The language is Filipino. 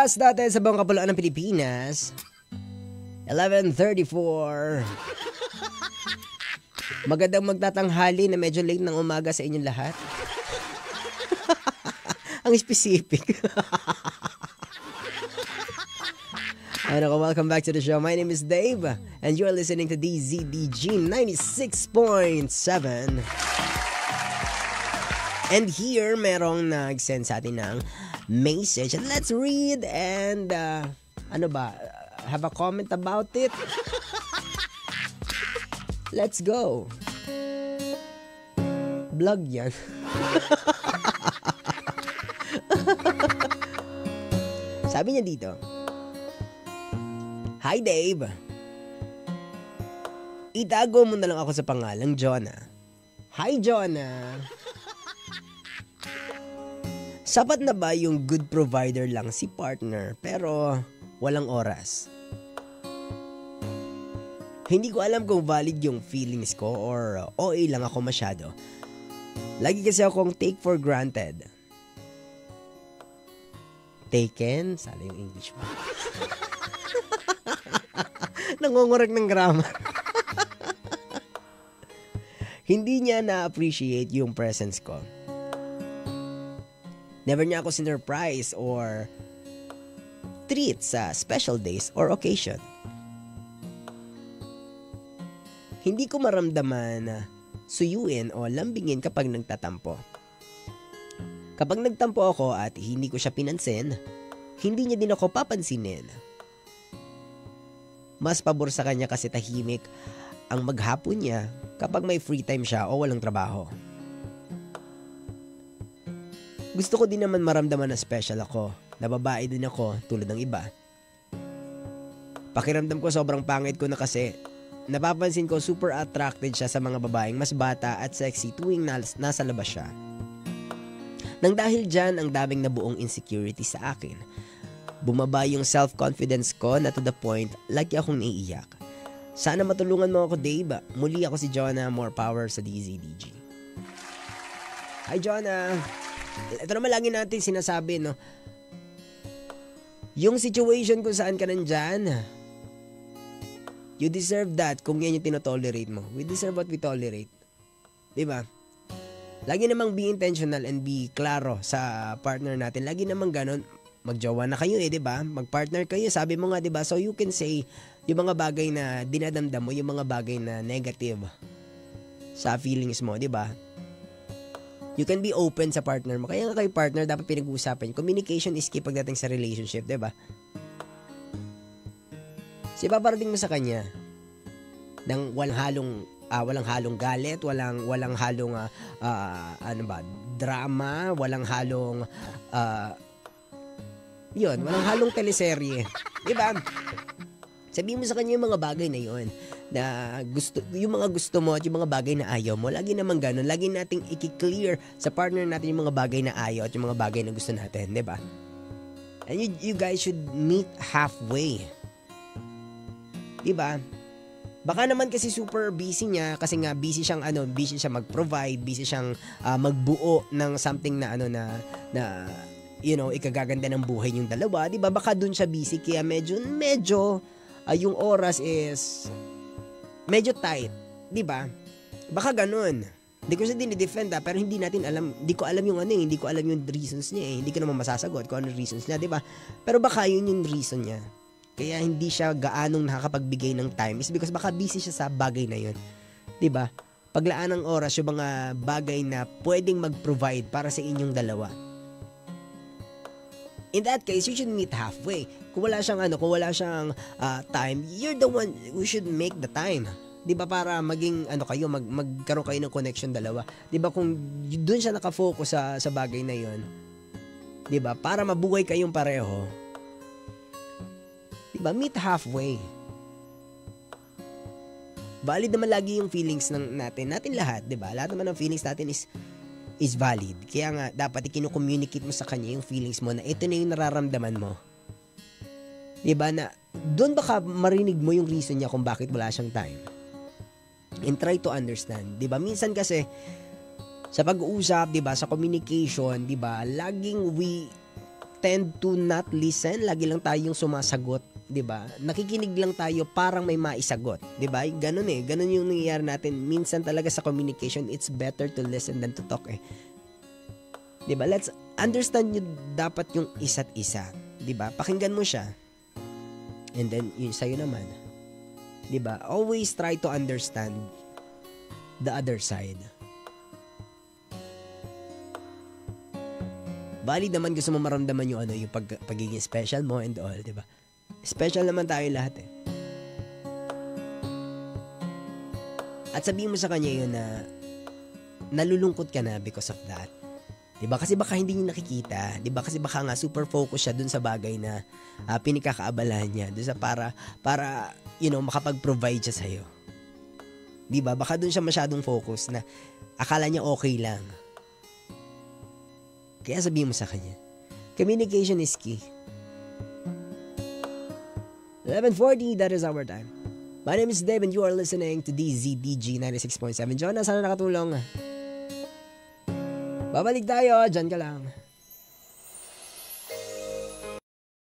oras natin sa buong kapuluan ng Pilipinas, 11:34. Magandang magtatanghali na medyo late ng umaga sa inyong lahat. Ang specific. Welcome back to the show. My name is Dave and you're listening to DZDG 96.7. And here, merong nag-send sa atin ng message. Let's read and, have a comment about it. Let's go. Vlog yan. Sabi niya dito, Hi Dave, itago mo na lang ako sa pangalang Jonah. Hi Jonah. Sapat na ba yung good provider lang si partner pero walang oras? Hindi ko alam kung valid yung feelings ko or OA lang ako masyado. Lagi kasi akong take for granted. Taken? Sala yung English mo. Nangungurek ng grammar. Hindi niya na-appreciate yung presence ko. Never niya ako sinurprise or treat sa special days or occasion. Hindi ko maramdaman suyuin o lambingin kapag nagtatampo. Kapag nagtampo ako at hindi ko siya pinansin, hindi niya din ako papansinin. Mas pabor sa kanya kasi tahimik ang maghapon niya kapag may free time siya o walang trabaho. Gusto ko din naman maramdaman na special ako, na babae din ako tulad ng iba. Pakiramdam ko sobrang pangit ko na kasi napapansin ko super attracted siya sa mga babaeng mas bata at sexy tuwing nasa labas siya. Nang dahil dyan ang daming nabuong insecurity sa akin. Bumaba yung self-confidence ko na to the point lagi akong naiiyak. Sana matulungan mo ako Dave. Muli ako si Jonah, more power sa DZDG. Hi Jonah! Ito naman lagi natin sinasabi, no? Yung situation kung saan ka nandyan, you deserve that kung yan yung tinotolerate mo. We deserve what we tolerate. Diba? Lagi namang be intentional and be klaro sa partner natin. Lagi namang ganon. Magjowa na kayo diba? Magpartner kayo. Sabi mo nga, diba? So you can say yung mga bagay na dinadamdam mo, yung mga bagay na negative sa feelings mo, diba? You can be open sa partner mo. Kaya nga kayo partner, dapat pinag-uusapan. Communication is key pagdating sa relationship, diba? So, ipaparating mo sa kanya ng walang halong galit, walang halong drama, walang halong walang halong teleserye. Diba? Sabihin mo sa kanya yung mga bagay na yon na gusto, yung mga gusto mo at yung mga bagay na ayaw mo. Lagi naman ganun. Lagi nating i-clear sa partner natin yung mga bagay na ayaw at yung mga bagay na gusto natin, diba? And you guys should meet halfway. Diba? Baka naman kasi super busy niya kasi nga busy siyang mag-provide, busy siyang magbuo ng something na ikagaganda ng buhay yung dalawa, 'di ba? Baka doon siya busy kaya medyo yung oras is medyo tight, 'di ba? Baka ganoon. Hindi ko siya dinidefend pero hindi ko alam yung hindi ko alam yung reasons niya Hindi ko naman masasagot kung ano reasons niya, 'di ba? Pero baka yun yung reason niya. Kaya hindi siya gaanong nakakapagbigay ng time is because baka busy siya sa bagay na yun. 'Di ba? Paglaan ng oras yung mga bagay na pwedeng mag-provide para sa inyong dalawa. In that case, you should meet halfway. Kung wala siyang time, you're the one who should make the time. 'Di ba? Para maging magkaroon kayo ng connection dalawa. 'Di ba? Kung doon siya nakafocus sa bagay na 'yon. 'Di ba? Para mabuhay kayong pareho. 'Di ba? Meet halfway. Valid naman lagi yung feelings natin lahat, 'di ba? Lahat naman ng feelings natin is valid. Kaya nga, dapat i-communicate mo sa kanya yung feelings mo na ito na yung nararamdaman mo. Diba na, doon baka marinig mo yung reason niya kung bakit wala siyang time. And try to understand. Diba? Minsan kasi, sa pag-uusap, diba, sa communication, diba, laging we tend to not listen. Lagi lang tayong sumasagot, 'di ba? Nakikinig lang tayo parang may maisagot, 'di ba? Ganun eh. Ganun yung nangyayari natin. Minsan talaga sa communication, it's better to listen than to talk eh. 'Di ba? Let's understand nyo dapat yung isa't isa, 'di ba? Pakinggan mo siya. And then yun sa'yo naman. 'Di ba? Always try to understand the other side. Valid naman gusto mo maramdaman yung yung pagiging special mo and all, 'di ba? Special naman tayo lahat eh. At sabihin mo sa kanya yun na nalulungkot ka na because of that. 'Di ba? Kasi baka hindi niya nakikita, 'di ba? Kasi baka nga super focus siya dun sa bagay na pinagkakaabalahan niya, dun sa para makapag-provide siya sa iyo. 'Di ba? Baka dun siya masyadong focus na akala niya okay lang. Kaya sabihin mo sa kanya, communication is key. 11:40, that is our time. My name is Dave and you are listening to DZDG 96.7. Jonas, sana nakatulong. Babalik tayo, dyan ka lang.